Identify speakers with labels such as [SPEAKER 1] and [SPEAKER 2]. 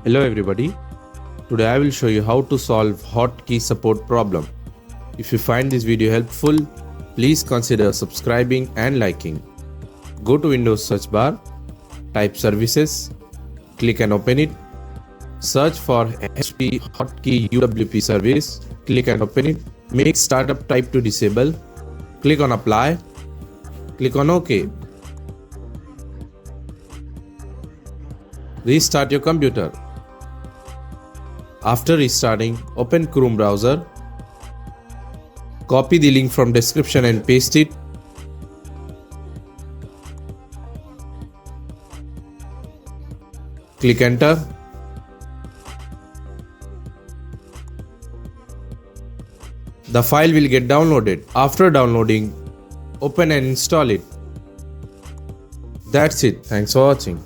[SPEAKER 1] Hello everybody, today I will show you how to solve hotkey support problem. If you find this video helpful, please consider subscribing and liking. Go to Windows search bar, type services, click and open it. Search for HP Hotkey UWP Service, click and open it. Make startup type to disable, click on apply, click on OK. Restart your computer. After restarting, open Chrome browser. Copy the link from description and paste it. Click enter. The file will get downloaded. After downloading, open and install it. That's it. Thanks for watching.